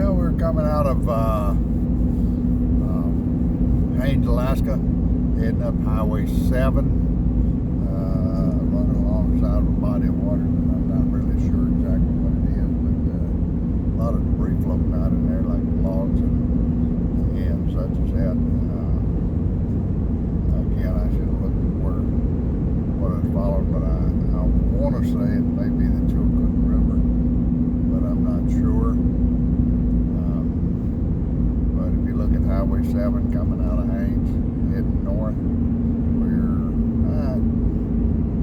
Well, we're coming out of Haines, Alaska, heading up Highway 7, running alongside of a body of water that I'm not really sure exactly what it is, but a lot of debris floating out in there like logs and such as that. Again, I should have looked at what it's followed, but I want to say it may be the Chilcoot River, but I'm not sure. But if you look at Highway 7 coming out of Haines, heading north, we're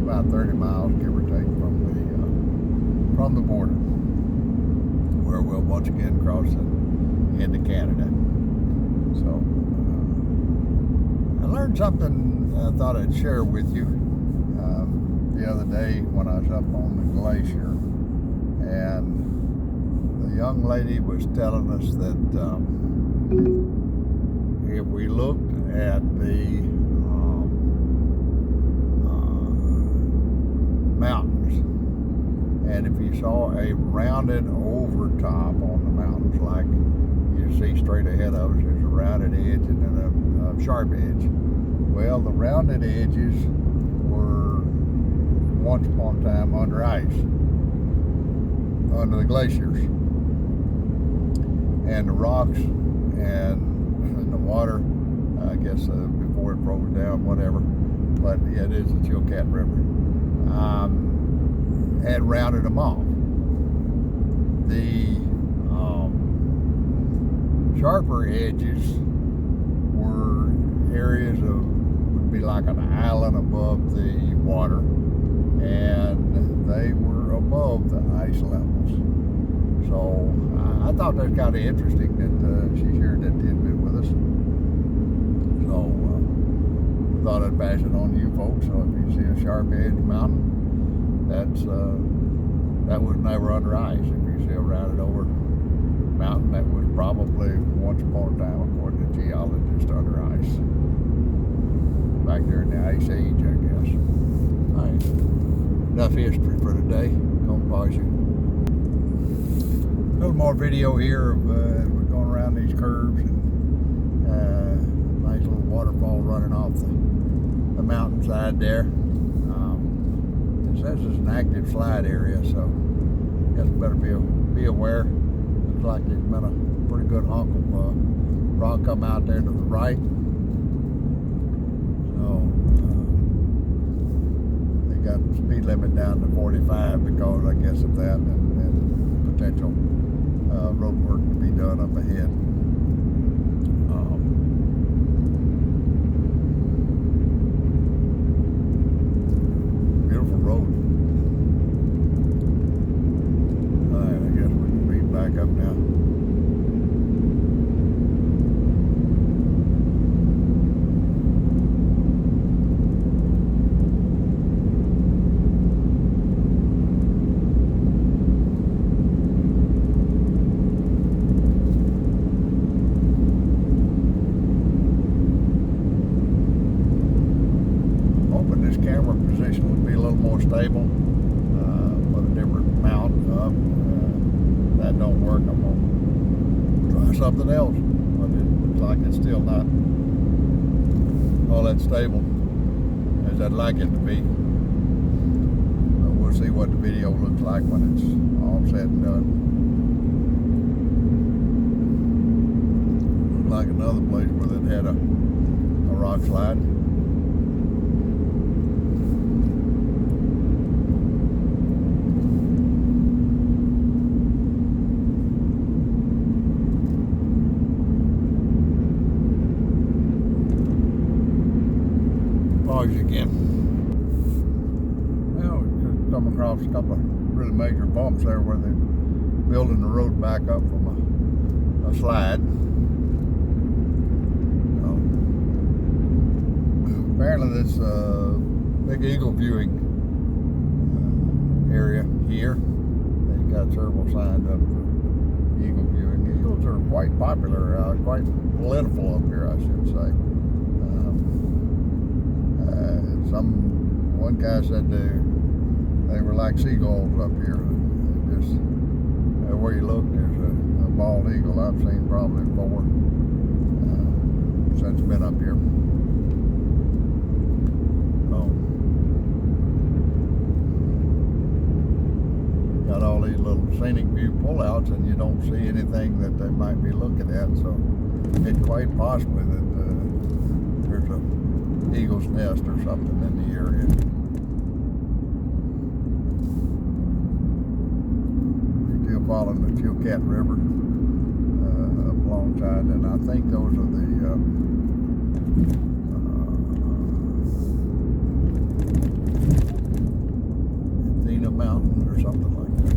about 30 miles, give or take, from the border, where we'll once again cross into Canada. So I learned something I thought I'd share with you the other day when I was up on the glacier, and the young lady was telling us that if we looked at the mountains, and if you saw a rounded over top on the mountains, like you see straight ahead of us, there's a rounded edge and then a sharp edge. Well, the rounded edges were once upon a time under ice, under the glaciers, and the rocks and the water, I guess before it froze down, whatever, but yeah, it is the Chilcoot River, had rounded them off. The sharper edges were areas would be like an island above the water, and they were above the ice levels. So I thought that was kind of interesting that she shared that tidbit with us. So I thought I'd pass it on to you folks. So if you see a sharp edge mountain, that was never under ice. If you see a rounded over mountain, that was probably once upon a time, according to geologists, under ice. Back there in the ice age, I guess. All right. Enough history for today. Don't pause you. A little more video here of we're going around these curves, and nice little waterfall running off the mountainside there. It says it's an active slide area, so I guess we better be aware. Looks like there's been a pretty good hunk of rock come out there to the right. So they got the speed limit down to 45 because I guess of that, and potential road work to be done up ahead. Beautiful road. Alright, I guess we can speed back up now. This camera position would be a little more stable, put a different mount up. That don't work. I'm gonna try something else, but it looks like it's still not all that stable as I'd like it to be. But we'll see what the video looks like when it's all said and done. Looks like another place where they had a rock slide. Again. Well, we could come across a couple of really major bumps there where they're building the road back up from a slide. Apparently this big eagle viewing area here, they got several signs up for eagle viewing. Eagles are quite popular, quite plentiful up here, I should say. One guy said they were like seagulls up here. Just where you look, there's a bald eagle. I've seen probably 4 since been up here. Got all these little scenic view pullouts, and you don't see anything that they might be looking at. So it's quite possibly that there's a eagle's nest or something in the area. Still following the Tok AK River up alongside, and I think those are the Mountains or something like that.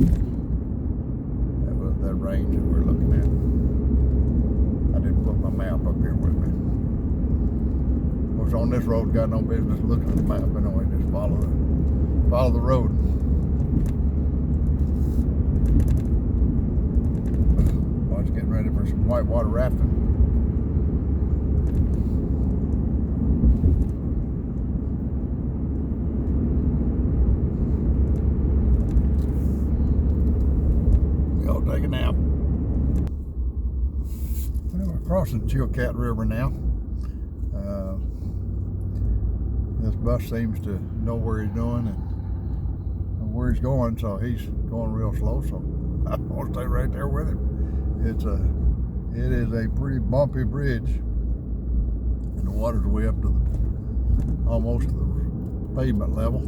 That was that range that we're looking at. I didn't put my map up here with me. Of course, on this road, got no business looking at the map anyway. Just follow the road. I was getting ready for some whitewater rafting. Take a nap. Well, we're crossing the Tok AK River now. This bus seems to know where he's doing and where he's going, so he's going real slow. So I'm gonna stay right there with him. It is a pretty bumpy bridge, and the water's way up to almost to the pavement level.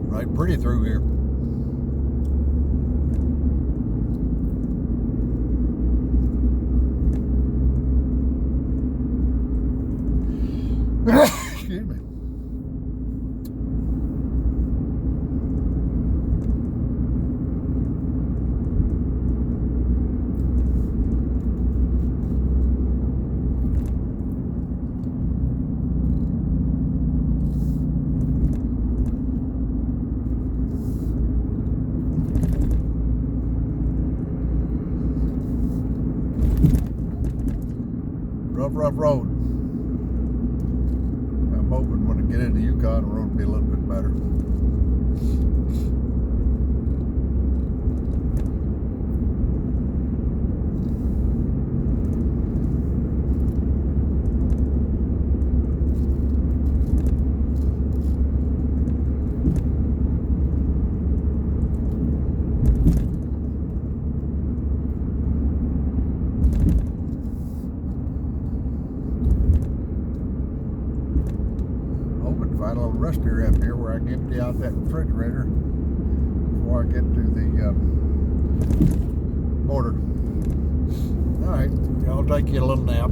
Right pretty through here. Excuse me. Rough road. I'm hoping when I get into Yukon, the road will be a little bit better. Find a little rest area up here where I can empty out that refrigerator before I get to the border. Alright, I'll take you a little nap.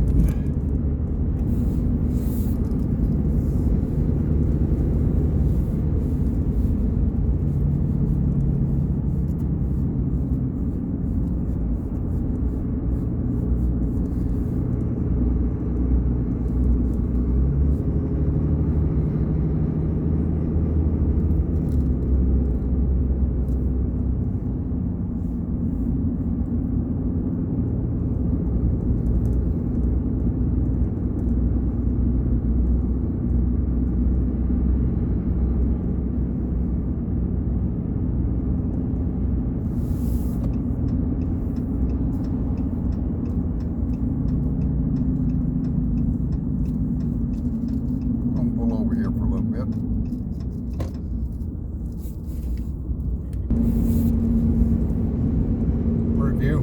View.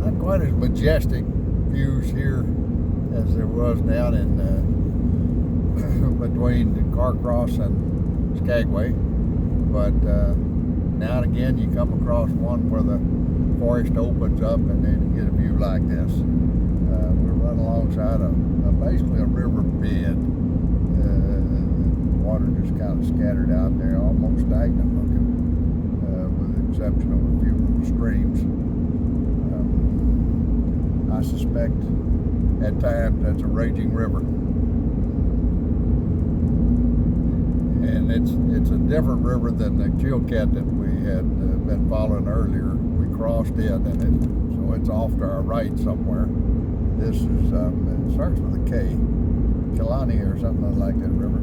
Not quite as majestic views here as there was down in between Carcross and Skagway, but now and again you come across one where the forest opens up and then you get a view like this. We're running alongside basically a river bed. Water just kind of scattered out there, almost stagnant looking, with the exception of a few little streams. I suspect at times that's a raging river, and it's a different river than the Tok AK that we had been following earlier. We crossed it, and so it's off to our right somewhere. This is it starts with a K. Kilani or something like that river.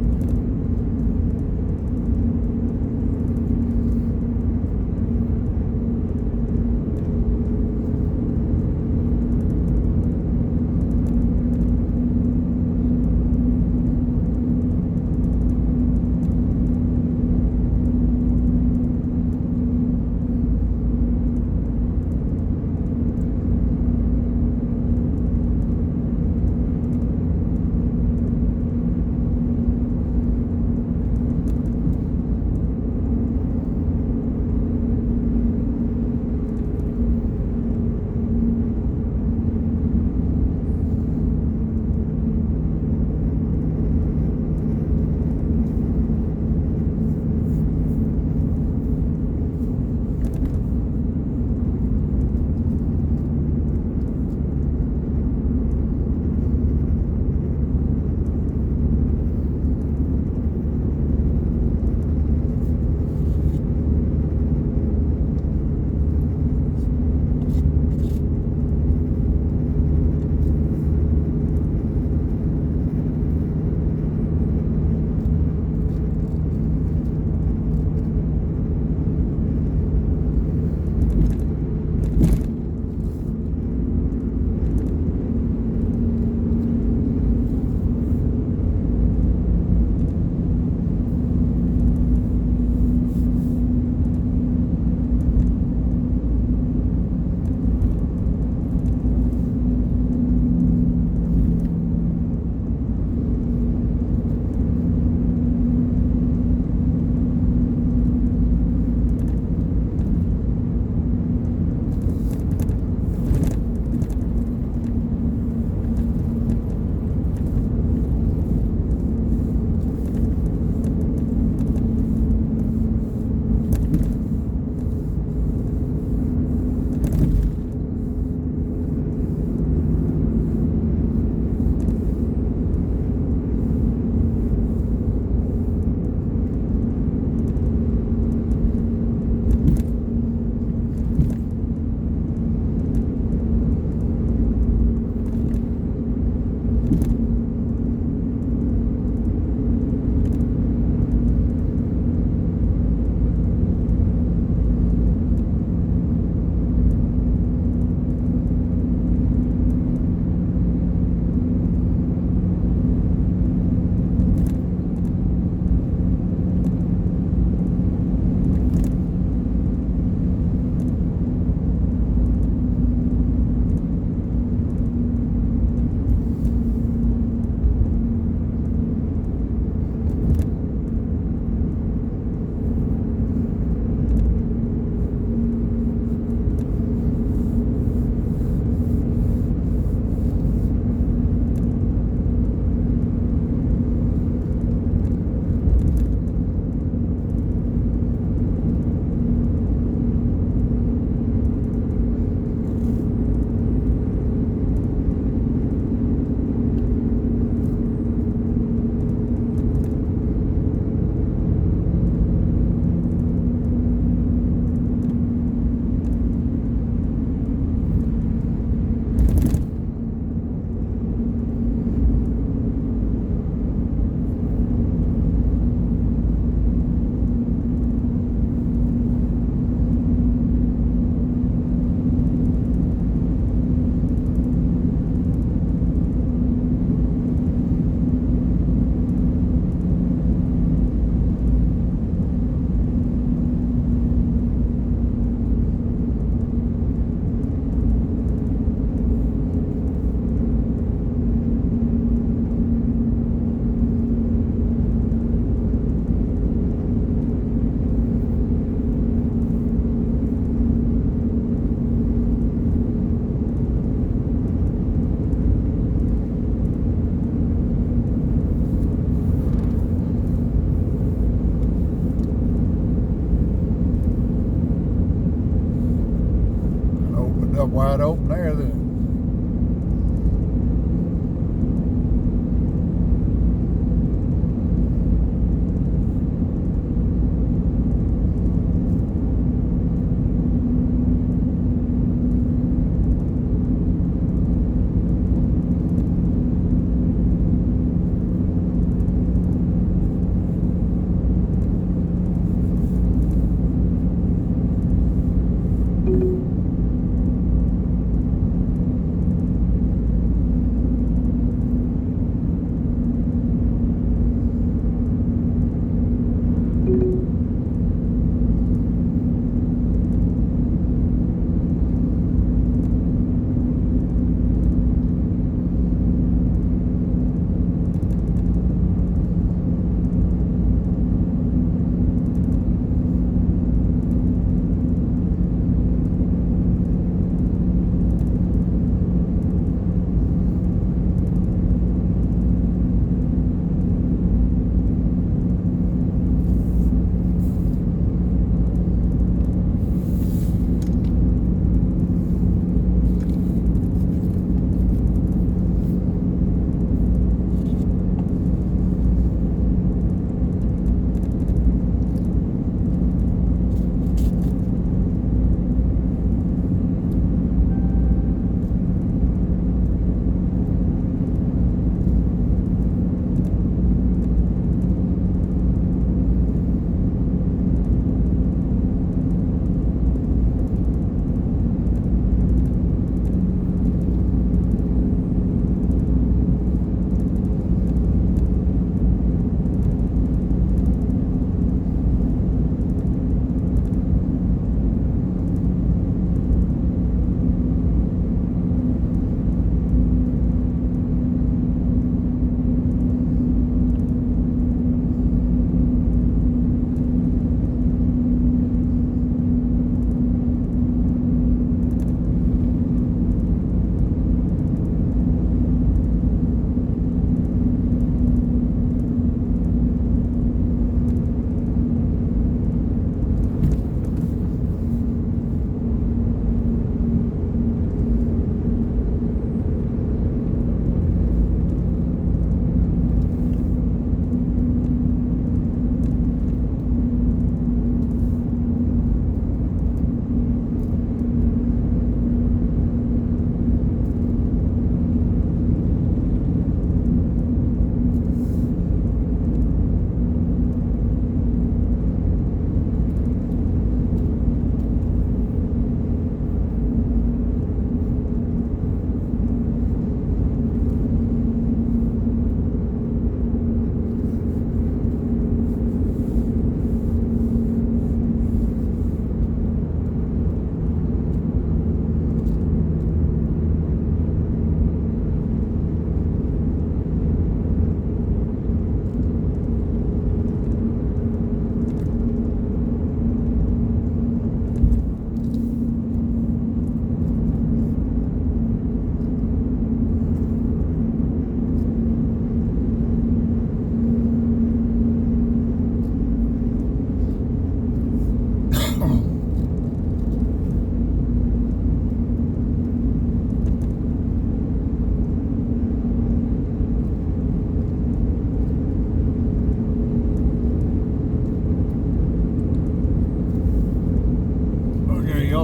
Wide open there then.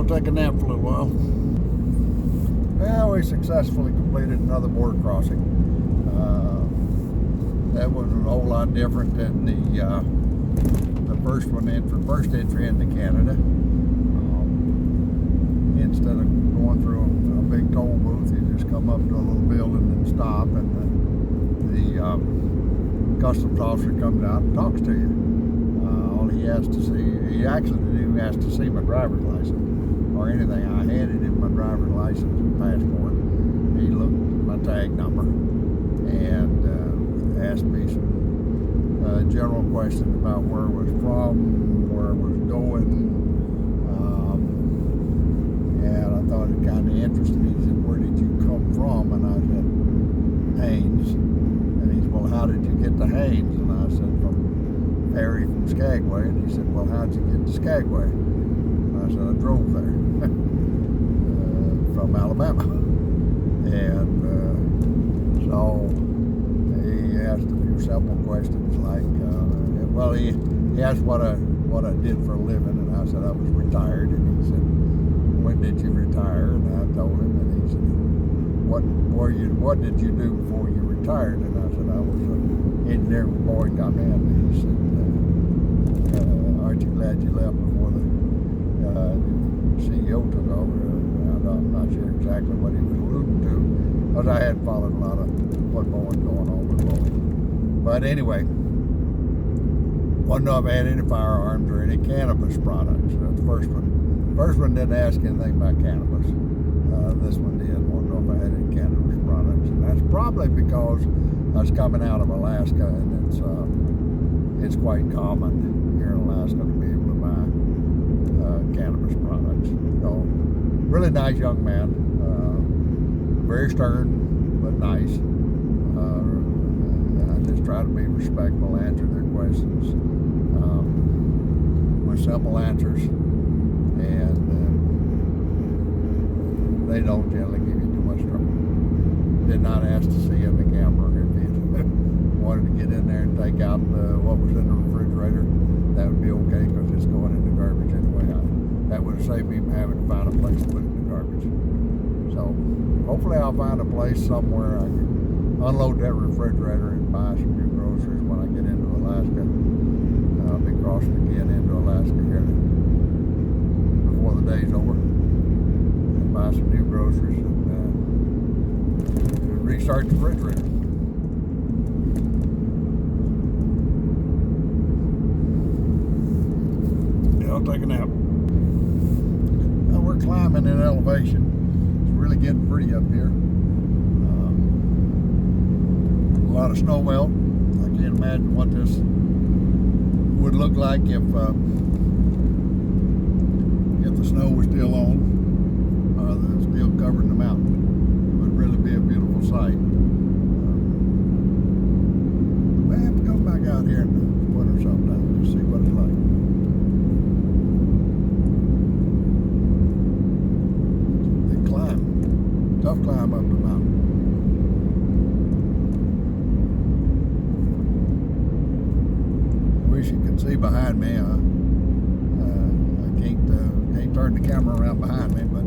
I'll take a nap for a little while. Well, we successfully completed another border crossing. That was a whole lot different than the first one first entry into Canada. Instead of going through a big toll booth, you just come up to a little building and stop, and the customs officer comes out and talks to you. All he has to see, he has to see my driver's license or anything. I handed him my driver's license and passport. He looked at my tag number and asked me some general questions about where I was from, where I was going, and I thought it kind of interesting. He said, "Where did you come from?" And I said, "Haines." And he said, "Well, how did you get to Haines?" And I said, "From ferry from Skagway." And he said, "Well, how'd you get to Skagway?" And I said, "I drove there from Alabama." And so he asked a few simple questions like, well, he asked what I did for a living, and I said I was retired. And he said, "When did you retire?" And I told him, and he said, what did you do before you retired?" And I said, "I was an engineer with Boyd come in." And he said, "Aren't you glad you left before the CEO took over?" I'm not sure exactly what he was alluding to, because I had followed a lot of what Boyd going on with Boyd. But anyway, wasn't know if I had any firearms or any cannabis products. The first one didn't ask anything about cannabis. This one did. Wasn't know if I had any cannabis products, and that's probably because I was coming out of Alaska, and it's quite common here in Alaska to be able to buy cannabis products. So, really nice young man, very stern but nice. I just try to be respectful, answer their questions with simple answers, and they don't generally give you too much trouble. Did not ask to see in the camera. If you wanted to get in there and take out what was in the refrigerator, that would be okay, because it's going in the garbage anyway. That would have saved me from having to find a place to put it in the garbage. So hopefully I'll find a place somewhere I can unload that refrigerator and buy some new groceries when I get into Alaska. I'll be crossing again into Alaska here before the day's over, and buy some new groceries and restart the refrigerator. Yeah, I'll take a nap. Well, we're climbing in elevation. It's really getting pretty up here. A lot of snow melt. I can't imagine what this would look like if the snow was still on, still covering the mountain. It would really be a beautiful sight. We have to go back out here in the winter sometime to see what it's like. Big climb, tough climb up the mountain. Wish you could see behind me. I can't turn the camera around behind me, but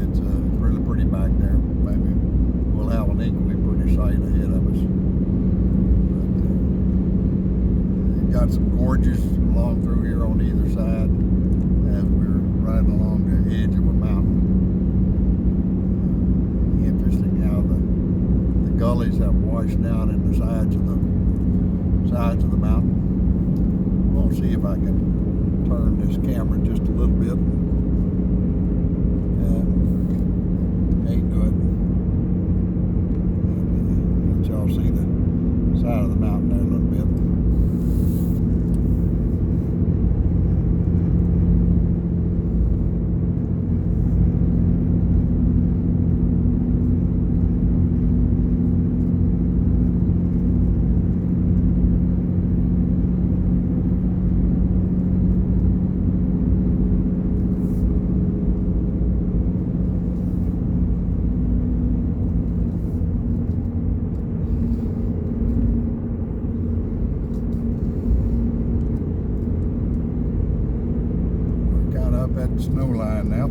it's really pretty back there. Maybe we'll have an equally pretty sight ahead of us. But got some gorges along through here on either side as we're riding along the edge of a mountain. Interesting how the gullies have washed down in the sides of the mountain. We'll see if I can turn this camera just a little bit. Ain't good. And let y'all see the side of the mountain there a little bit. snow line now.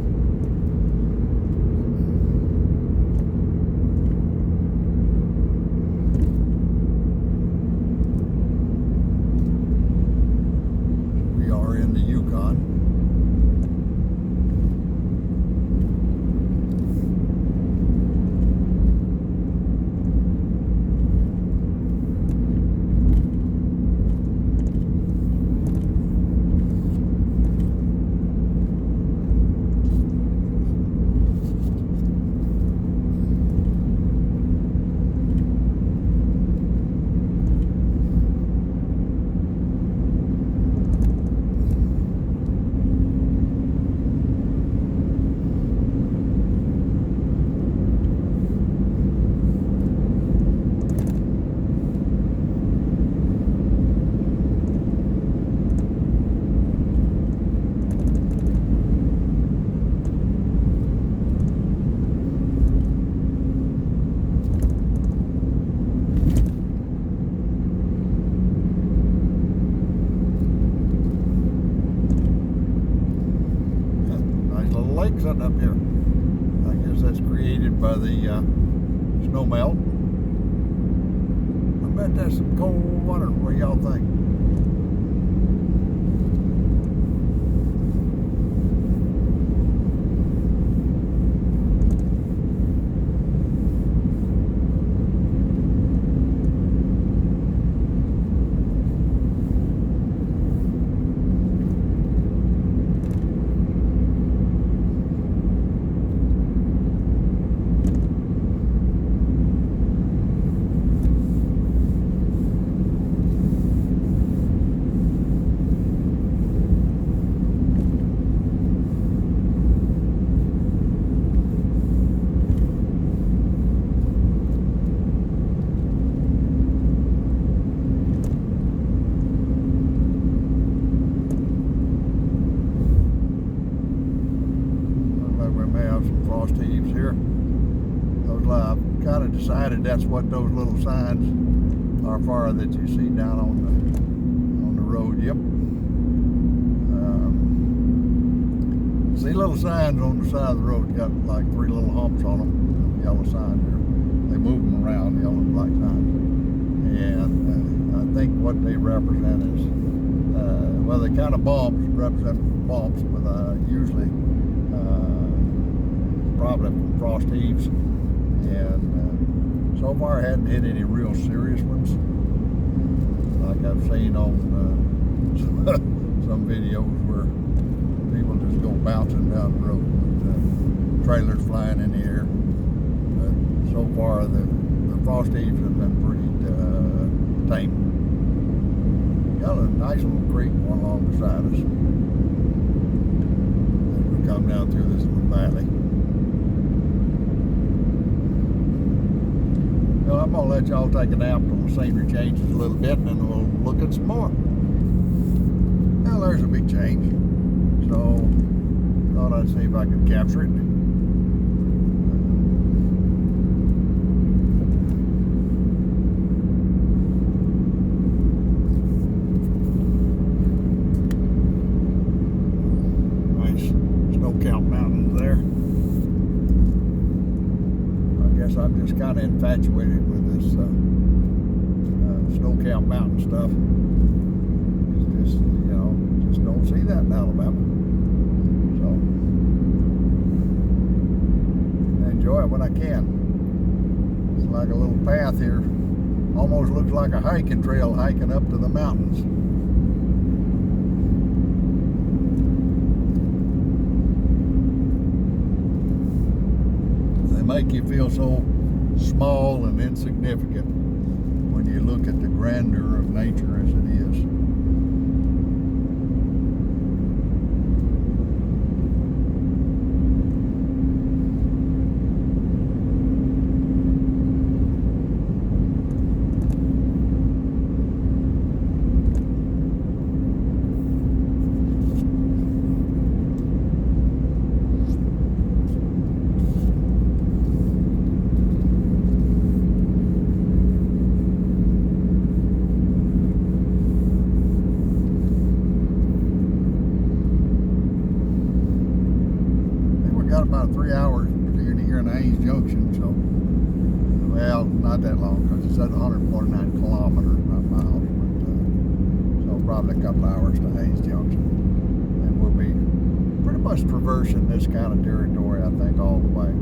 We are in the Yukon. Lake sitting up here. I guess that's created by the snow melt. I bet that's some cold water. What do y'all think? Frost heaves here. Those I've kind of decided that's what those little signs are for that you see down on the road. Yep. See little signs on the side of the road. Got like 3 little humps on them. Yellow signs there. They move them around. Yellow and black signs. And I think what they represent is well, they kind of represent bumps, but usually. Probably from frost heaves, and so far I hadn't hit any real serious ones like I've seen on some videos where people just go bouncing down the road with trailers flying in the air. But so far the frost heaves have been pretty tame. Got a nice little creek going along beside us as we come down through this little valley. I'm going to let y'all take a nap till the scenery changes a little bit, and then we'll look at some more. Now there's a big change, so thought I'd see if I could capture it. Nice snow-capped mountains there. I'm just kind of infatuated with this snow-capped mountain stuff. It's just, you know, just don't see that in Alabama. So, I enjoy it when I can. It's like a little path here. Almost looks like a hiking trail hiking up to the mountains. Make you feel so small and insignificant when you look at the grandeur of nature as it is. Junction, so, well, not that long, because it said 149 kilometers, not miles, but, so probably a couple hours to Haines Junction. And we'll be pretty much traversing this kind of territory, I think, all the way.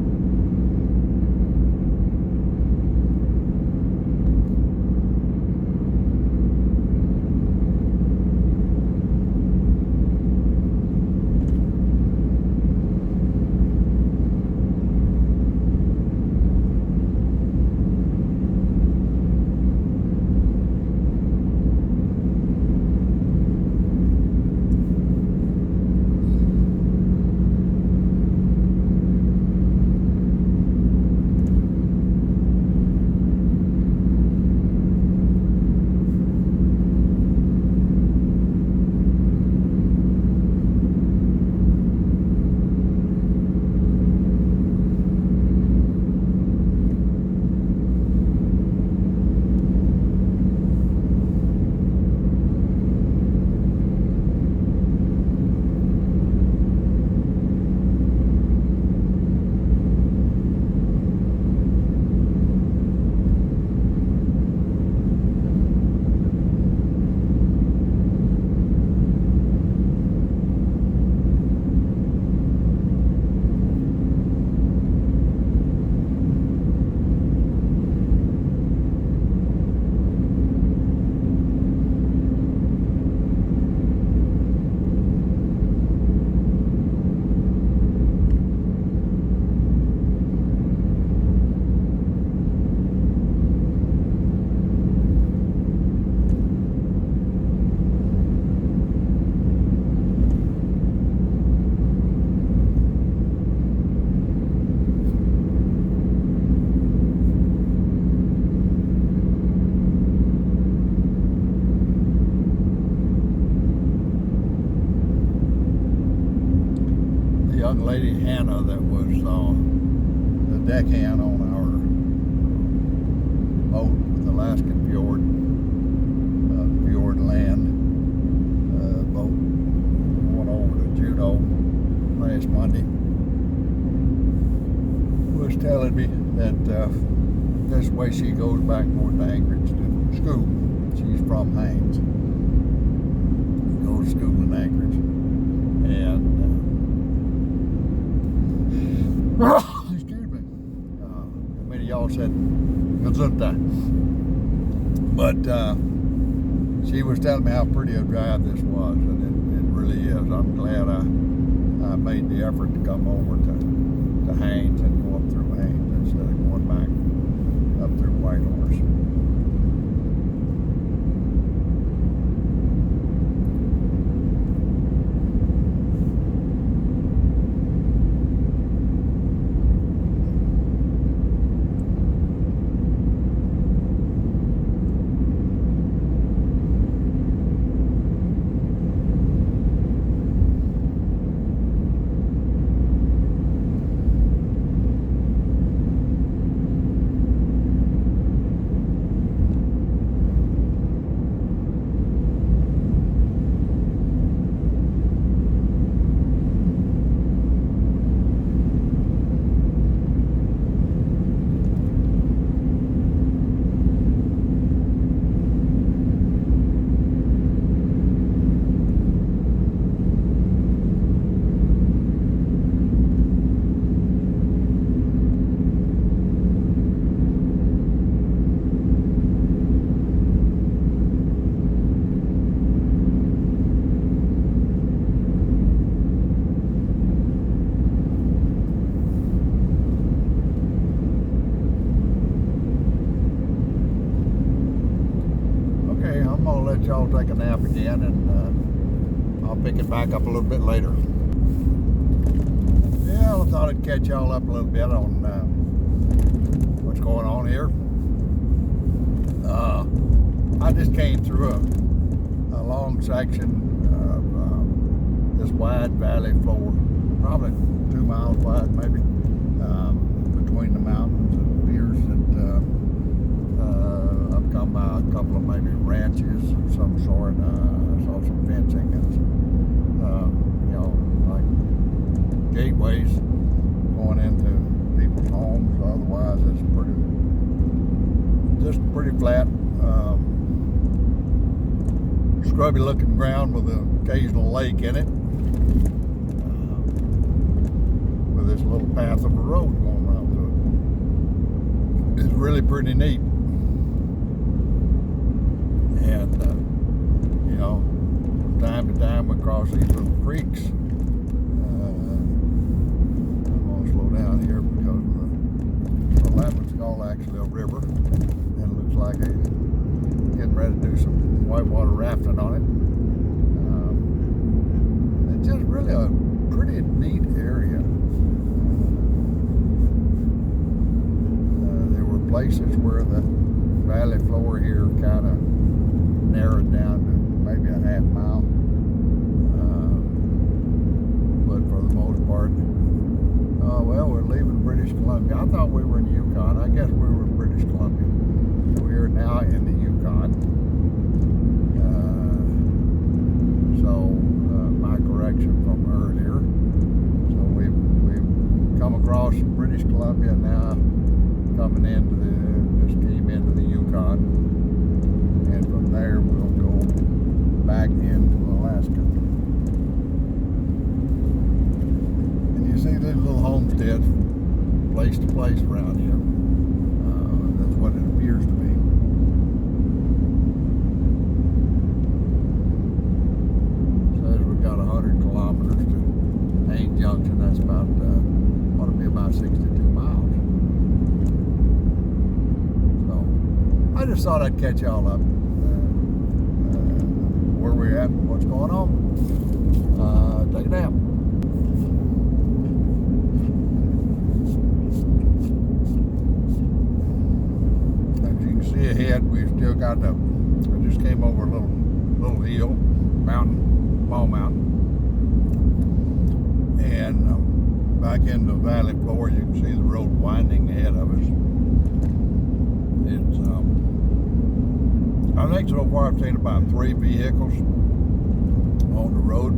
Young lady Hannah that was the deckhand on our boat with Alaskan Fjord, Fjord Land boat going over to Juneau last Monday, was telling me that this way she goes back north to Anchorage to school. She's from Haines, goes to school in Anchorage, and excuse me. Many of y'all said Gesundheit. But she was telling me how pretty a drive this was, and it really is. I'm glad I made the effort to come over to Haines and go up through Haines instead of going back up through Whitehorse. Let y'all take a nap again, and I'll pick it back up a little bit later. Yeah, I thought I'd catch y'all up a little bit on what's going on here. I just came through a long section of this wide valley floor, probably 2 miles wide maybe, between the mountains and piers that I've come by a couple of maybe ranches of some sort. I saw some fencing and some, like gateways going into people's homes. Otherwise, it's just pretty flat, scrubby looking ground with an occasional lake in it, with this little path of a road going around through it. It's really pretty neat. And you know, from time to time we cross these little creeks. I'm gonna slow down here because of that one's called actually a river, and it looks like it's getting ready to do some whitewater rafting on it. It's just really a pretty neat area. There were places where the valley floor here kind of narrowed down to maybe a half mile, but for the most part, well, we're leaving British Columbia. I thought we were in Yukon. I guess we were in British Columbia. We are now in the Yukon. My correction from earlier. So we've come across British Columbia, now coming into just came into the Yukon, and from there we'll go back into Alaska. And you see these little homesteads from place to place around here. That's what it appears to be. Says we've got 100 kilometers to Haines Junction. That's about, ought to be about 62 miles. So I just thought I'd catch y'all up. Where we're at, what's going on. Take a nap. As you can see ahead, we've still got I just came over a little hill, small mountain, and back in the valley floor, you can see the road winding ahead of us. It's I think so far I've seen about 3 vehicles on the road.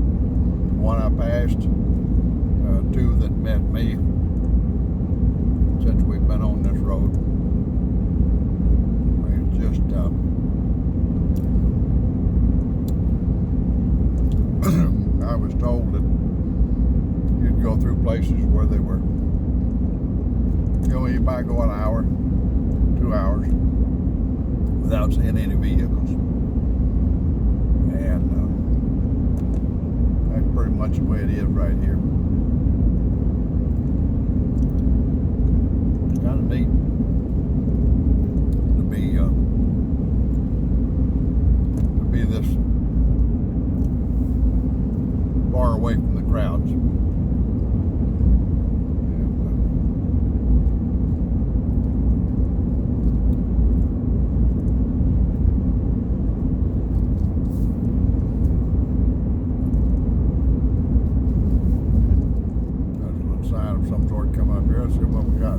One I passed, 2 that met me since we've been on this road. It's just I was told that you'd go through places where they were, you might go an hour, 2 hours without seeing any vehicles, and that's pretty much the way it is right here. It's kind of neat to be this far away from the crowds. Some sort coming up here. Let's see what we got.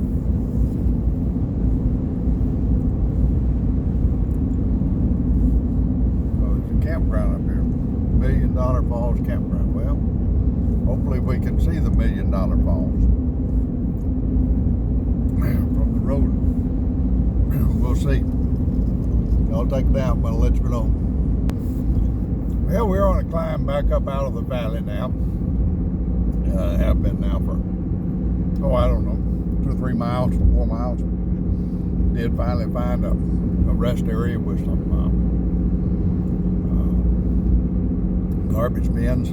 Oh, there's a campground up here. $1 Million Falls Campground. Well, hopefully we can see the $1 Million Falls from the road. We'll see. I'll take it down, but I'll let you know. Well, we're on a climb back up out of the valley now. Have been now for, I don't know, 2 or 3 miles, 4 miles. Did finally find a rest area with some garbage bins.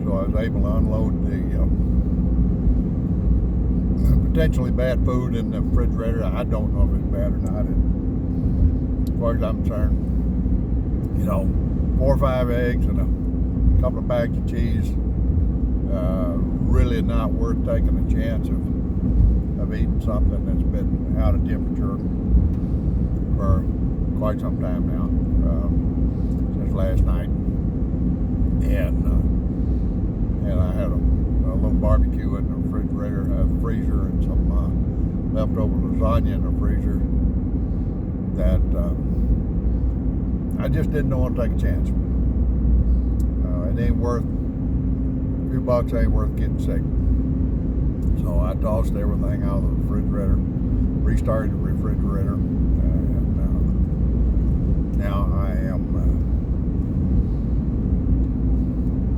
So I was able to unload the potentially bad food in the refrigerator. I don't know if it's bad or not. As far as I'm concerned, 4 or 5 eggs and a couple of bags of cheese. Really not worth taking a chance of eating something that's been out of temperature for quite some time now, since last night. And I had a little barbecue in the refrigerator, freezer, and some leftover lasagna in the freezer that I just didn't want to take a chance. It ain't worth, $2 ain't worth getting sick. So I tossed everything out of the refrigerator, restarted the refrigerator, and now I am